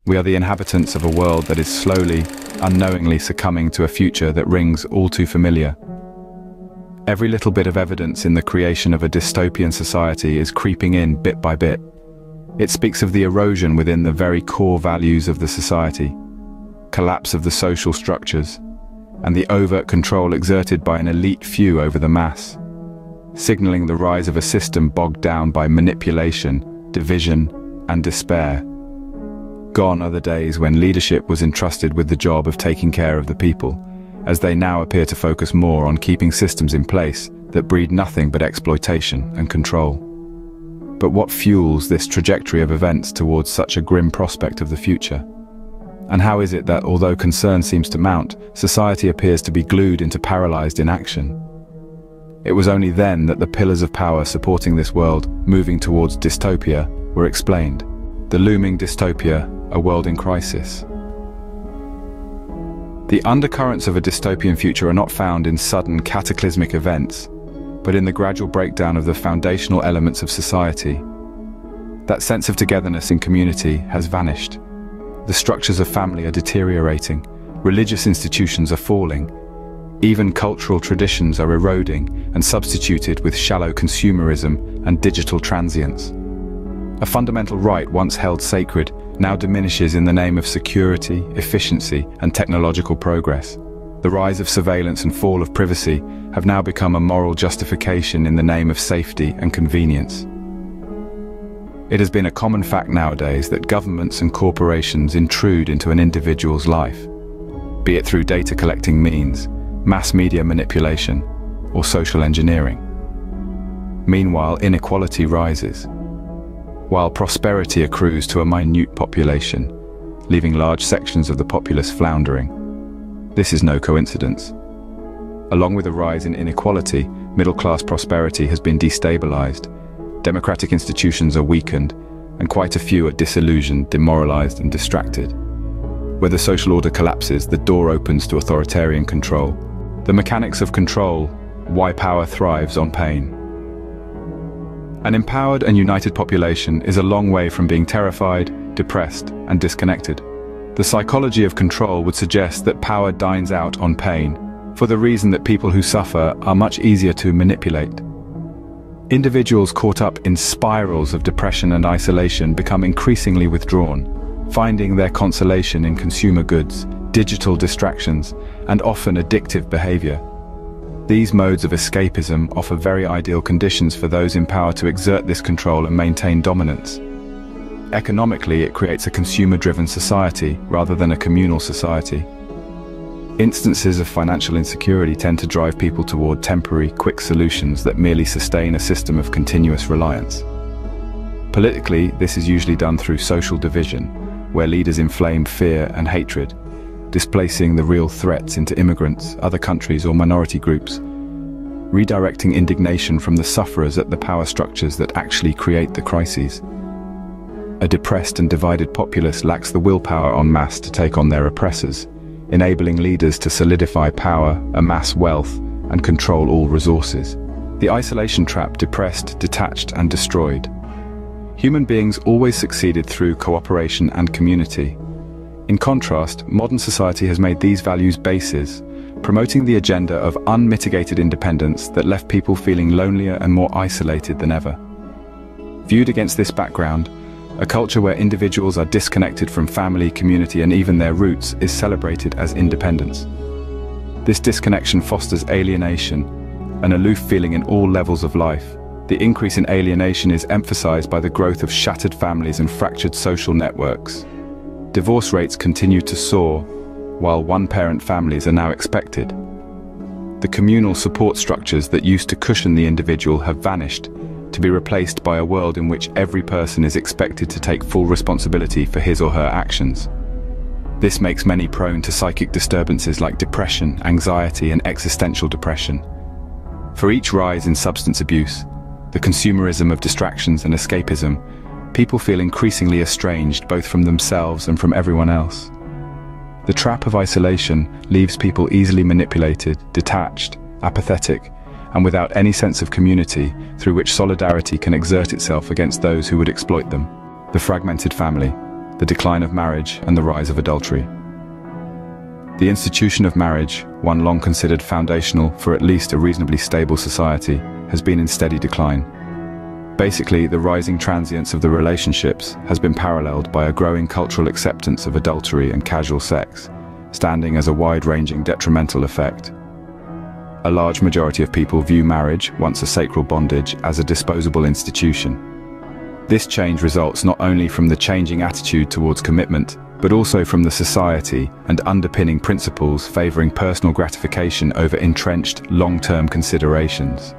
We are the inhabitants of a world that is slowly, unknowingly succumbing to a future that rings all too familiar. Every little bit of evidence in the creation of a dystopian society is creeping in bit by bit. It speaks of the erosion within the very core values of the society, collapse of the social structures, and the overt control exerted by an elite few over the mass, signaling the rise of a system bogged down by manipulation, division, and despair. Gone are the days when leadership was entrusted with the job of taking care of the people, as they now appear to focus more on keeping systems in place that breed nothing but exploitation and control. But what fuels this trajectory of events towards such a grim prospect of the future? And how is it that, although concern seems to mount, society appears to be glued into paralyzed inaction? It was only then that the pillars of power supporting this world, moving towards dystopia, were explained. The looming dystopia, a world in crisis. The undercurrents of a dystopian future are not found in sudden cataclysmic events, but in the gradual breakdown of the foundational elements of society. That sense of togetherness in community has vanished. The structures of family are deteriorating, religious institutions are falling, even cultural traditions are eroding and substituted with shallow consumerism and digital transience. A fundamental right once held sacred now diminishes in the name of security, efficiency, and technological progress. The rise of surveillance and fall of privacy have now become a moral justification in the name of safety and convenience. It has been a common fact nowadays that governments and corporations intrude into an individual's life, be it through data collecting means, mass media manipulation, or social engineering. Meanwhile, inequality rises, while prosperity accrues to a minute population, leaving large sections of the populace floundering. This is no coincidence. Along with a rise in inequality, middle-class prosperity has been destabilized, democratic institutions are weakened, and quite a few are disillusioned, demoralized, and distracted. Where the social order collapses, the door opens to authoritarian control. The mechanics of control, why power thrives on pain. An empowered and united population is a long way from being terrified, depressed, and disconnected. The psychology of control would suggest that power dines out on pain, for the reason that people who suffer are much easier to manipulate. Individuals caught up in spirals of depression and isolation become increasingly withdrawn, finding their consolation in consumer goods, digital distractions, and often addictive behavior. These modes of escapism offer very ideal conditions for those in power to exert this control and maintain dominance. Economically, it creates a consumer-driven society rather than a communal society. Instances of financial insecurity tend to drive people toward temporary, quick solutions that merely sustain a system of continuous reliance. Politically, this is usually done through social division, where leaders inflame fear and hatred, displacing the real threats into immigrants, other countries, or minority groups, redirecting indignation from the sufferers at the power structures that actually create the crises. A depressed and divided populace lacks the willpower en masse to take on their oppressors, enabling leaders to solidify power, amass wealth, and control all resources. The isolation trap: depressed, detached, and destroyed. Human beings always succeeded through cooperation and community. In contrast, modern society has made these values bases, promoting the agenda of unmitigated independence that left people feeling lonelier and more isolated than ever. Viewed against this background, a culture where individuals are disconnected from family, community, and even their roots is celebrated as independence. This disconnection fosters alienation, an aloof feeling in all levels of life. The increase in alienation is emphasized by the growth of shattered families and fractured social networks. Divorce rates continue to soar, while one-parent families are now expected. The communal support structures that used to cushion the individual have vanished, to be replaced by a world in which every person is expected to take full responsibility for his or her actions. This makes many prone to psychic disturbances like depression, anxiety, and existential depression. For each rise in substance abuse, the consumerism of distractions and escapism, people feel increasingly estranged both from themselves and from everyone else. The trap of isolation leaves people easily manipulated, detached, apathetic, and without any sense of community through which solidarity can exert itself against those who would exploit them. The fragmented family. the decline of marriage and the rise of adultery. The institution of marriage, one long considered foundational for at least a reasonably stable society, has been in steady decline. Basically, the rising transience of the relationships has been paralleled by a growing cultural acceptance of adultery and casual sex, standing as a wide-ranging detrimental effect. A large majority of people view marriage, once a sacred bondage, as a disposable institution. This change results not only from the changing attitude towards commitment, but also from the society and underpinning principles favoring personal gratification over entrenched, long-term considerations.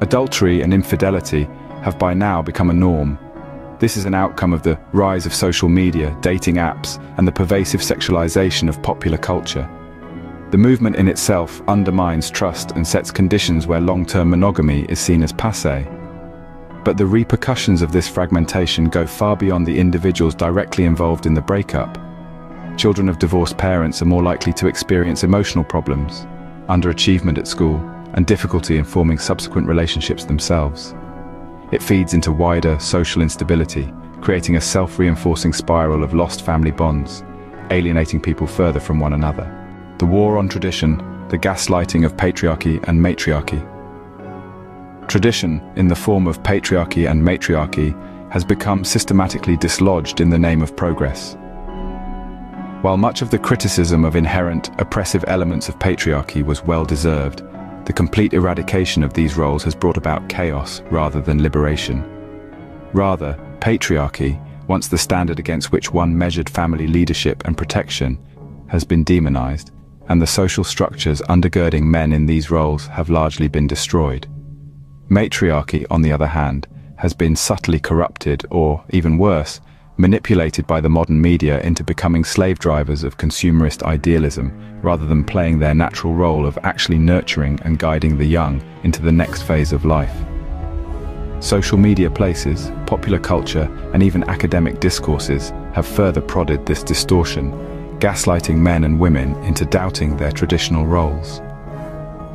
Adultery and infidelity have by now become a norm. This is an outcome of the rise of social media, dating apps, and the pervasive sexualization of popular culture. The movement in itself undermines trust and sets conditions where long-term monogamy is seen as passé. But the repercussions of this fragmentation go far beyond the individuals directly involved in the breakup. Children of divorced parents are more likely to experience emotional problems, underachievement at school, and difficulty in forming subsequent relationships themselves. It feeds into wider social instability, creating a self-reinforcing spiral of lost family bonds, alienating people further from one another. The war on tradition, the gaslighting of patriarchy and matriarchy. Tradition, in the form of patriarchy and matriarchy, has become systematically dislodged in the name of progress. While much of the criticism of inherent, oppressive elements of patriarchy was well-deserved, the complete eradication of these roles has brought about chaos rather than liberation. Rather, patriarchy, once the standard against which one measured family leadership and protection, has been demonized, and the social structures undergirding men in these roles have largely been destroyed. Matriarchy, on the other hand, has been subtly corrupted or, even worse, manipulated by the modern media into becoming slave drivers of consumerist idealism, rather than playing their natural role of actually nurturing and guiding the young into the next phase of life. Social media places, popular culture, and even academic discourses have further prodded this distortion, gaslighting men and women into doubting their traditional roles.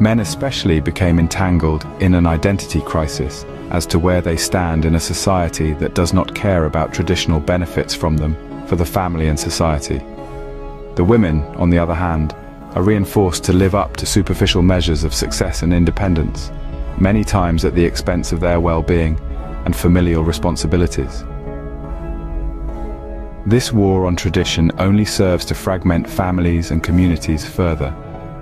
Men especially became entangled in an identity crisis as to where they stand in a society that does not care about traditional benefits from them for the family and society. The women, on the other hand, are reinforced to live up to superficial measures of success and independence, many times at the expense of their well-being and familial responsibilities. This war on tradition only serves to fragment families and communities further,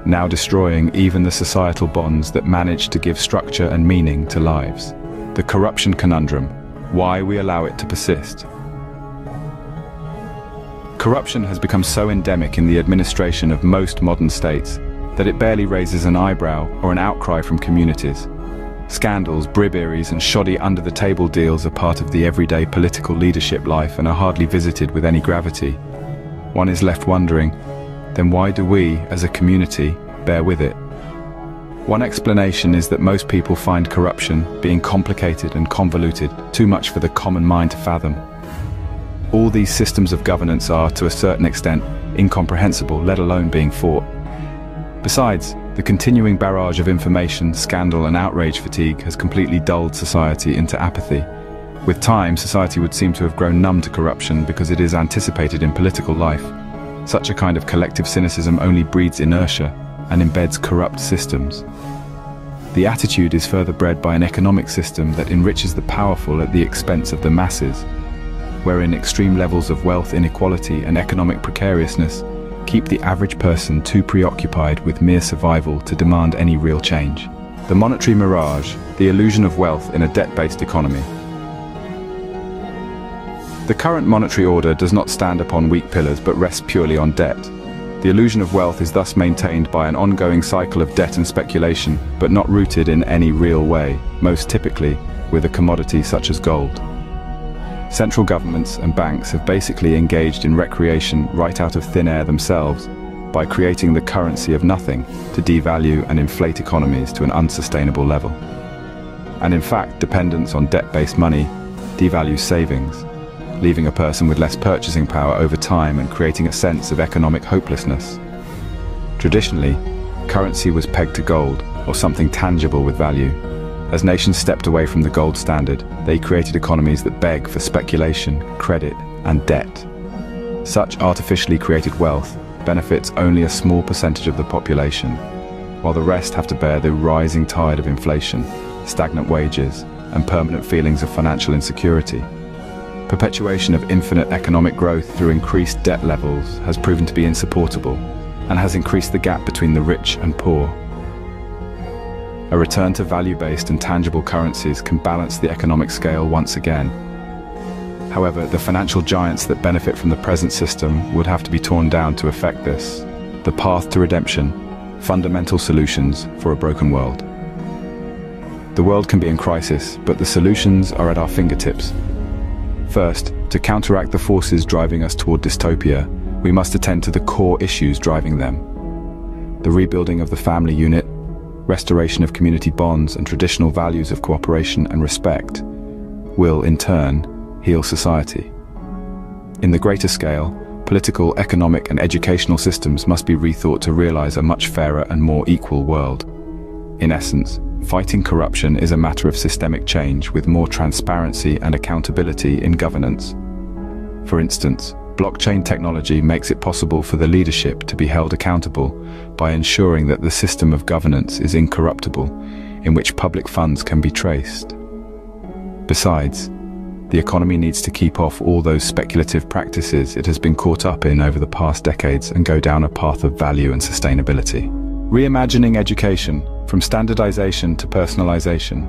now destroying even the societal bonds that manage to give structure and meaning to lives. The Corruption Conundrum: why we allow it to persist. Corruption has become so endemic in the administration of most modern states that it barely raises an eyebrow or an outcry from communities. Scandals, briberies, and shoddy under-the-table deals are part of the everyday political leadership life and are hardly visited with any gravity. One is left wondering, then why do we, as a community, bear with it? One explanation is that most people find corruption being complicated and convoluted, too much for the common mind to fathom. All these systems of governance are, to a certain extent, incomprehensible, let alone being fought. Besides, the continuing barrage of information, scandal, and outrage fatigue has completely dulled society into apathy. With time, society would seem to have grown numb to corruption because it is anticipated in political life. Such a kind of collective cynicism only breeds inertia and embeds corrupt systems. The attitude is further bred by an economic system that enriches the powerful at the expense of the masses, wherein extreme levels of wealth inequality and economic precariousness keep the average person too preoccupied with mere survival to demand any real change. The Monetary Mirage, the illusion of wealth in a debt-based economy. The current monetary order does not stand upon weak pillars but rests purely on debt. The illusion of wealth is thus maintained by an ongoing cycle of debt and speculation, but not rooted in any real way, most typically with a commodity such as gold. Central governments and banks have basically engaged in recreation right out of thin air themselves by creating the currency of nothing to devalue and inflate economies to an unsustainable level. And in fact, dependence on debt-based money devalues savings, leaving a person with less purchasing power over time and creating a sense of economic hopelessness. Traditionally, currency was pegged to gold or something tangible with value. As nations stepped away from the gold standard, they created economies that beg for speculation, credit, and debt. Such artificially created wealth benefits only a small percentage of the population, while the rest have to bear the rising tide of inflation, stagnant wages, and permanent feelings of financial insecurity. Perpetuation of infinite economic growth through increased debt levels has proven to be insupportable and has increased the gap between the rich and poor. A return to value-based and tangible currencies can balance the economic scale once again. However, the financial giants that benefit from the present system would have to be torn down to effect this. The path to redemption, fundamental solutions for a broken world. The world can be in crisis, but the solutions are at our fingertips. First, to counteract the forces driving us toward dystopia, we must attend to the core issues driving them. The rebuilding of the family unit, restoration of community bonds and traditional values of cooperation and respect will, in turn, heal society. In the greater scale, political, economic and educational systems must be rethought to realize a much fairer and more equal world. In essence, fighting corruption is a matter of systemic change with more transparency and accountability in governance. For instance, blockchain technology makes it possible for the leadership to be held accountable by ensuring that the system of governance is incorruptible, in which public funds can be traced. Besides, the economy needs to keep off all those speculative practices it has been caught up in over the past decades and go down a path of value and sustainability. Reimagining education, from standardization to personalization.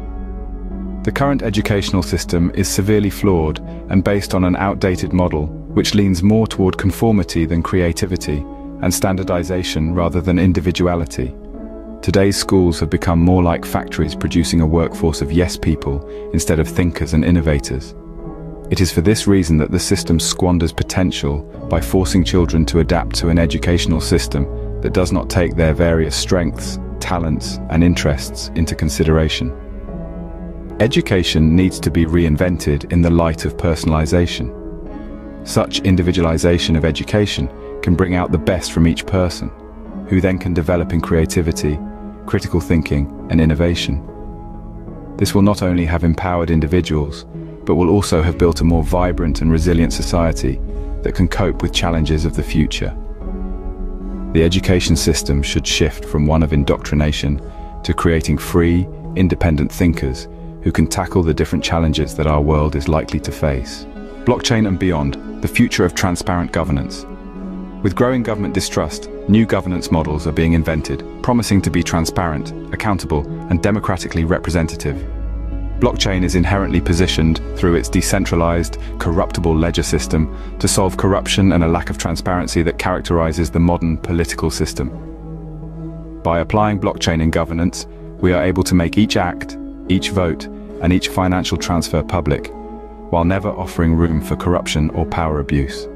The current educational system is severely flawed and based on an outdated model, which leans more toward conformity than creativity, and standardization rather than individuality. Today's schools have become more like factories producing a workforce of yes people instead of thinkers and innovators. It is for this reason that the system squanders potential by forcing children to adapt to an educational system that does not take their various strengths, talents, and interests into consideration. Education needs to be reinvented in the light of personalization. Such individualization of education can bring out the best from each person, who then can develop in creativity, critical thinking, and innovation. This will not only have empowered individuals, but will also have built a more vibrant and resilient society that can cope with challenges of the future. The education system should shift from one of indoctrination to creating free, independent thinkers who can tackle the different challenges that our world is likely to face. Blockchain and beyond, the future of transparent governance. With growing government distrust, new governance models are being invented, promising to be transparent, accountable, and democratically representative. Blockchain is inherently positioned through its decentralized, corruptible ledger system to solve corruption and a lack of transparency that characterizes the modern political system. By applying blockchain in governance, we are able to make each act, each vote, and each financial transfer public, while never offering room for corruption or power abuse.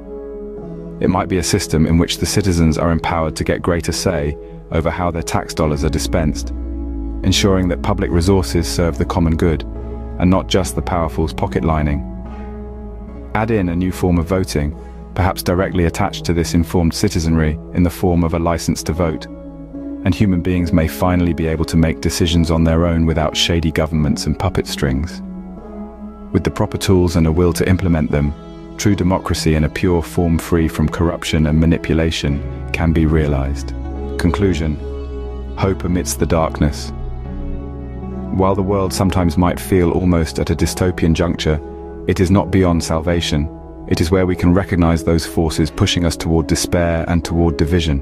It might be a system in which the citizens are empowered to get greater say over how their tax dollars are dispensed, ensuring that public resources serve the common good, and not just the powerful's pocket lining. Add in a new form of voting, perhaps directly attached to this informed citizenry in the form of a license to vote, and human beings may finally be able to make decisions on their own without shady governments and puppet strings. With the proper tools and a will to implement them, true democracy in a pure form free from corruption and manipulation can be realized. Conclusion: hope amidst the darkness. While the world sometimes might feel almost at a dystopian juncture, it is not beyond salvation. It is where we can recognize those forces pushing us toward despair and toward division.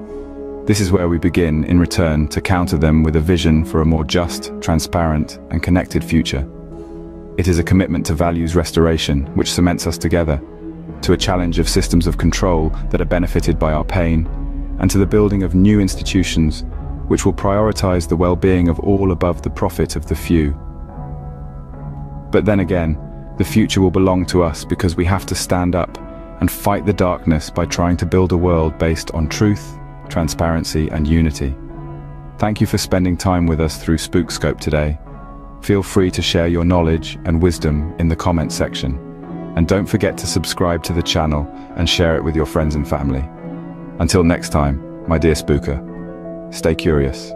This is where we begin, in return, to counter them with a vision for a more just, transparent, and connected future. It is a commitment to values restoration, which cements us together, to a challenge of systems of control that are benefited by our pain, and to the building of new institutions which will prioritize the well-being of all above the profit of the few. But then again, the future will belong to us because we have to stand up and fight the darkness by trying to build a world based on truth, transparency, and unity. Thank you for spending time with us through Spookscope today. Feel free to share your knowledge and wisdom in the comment section. And don't forget to subscribe to the channel and share it with your friends and family. Until next time, my dear spooker, stay curious.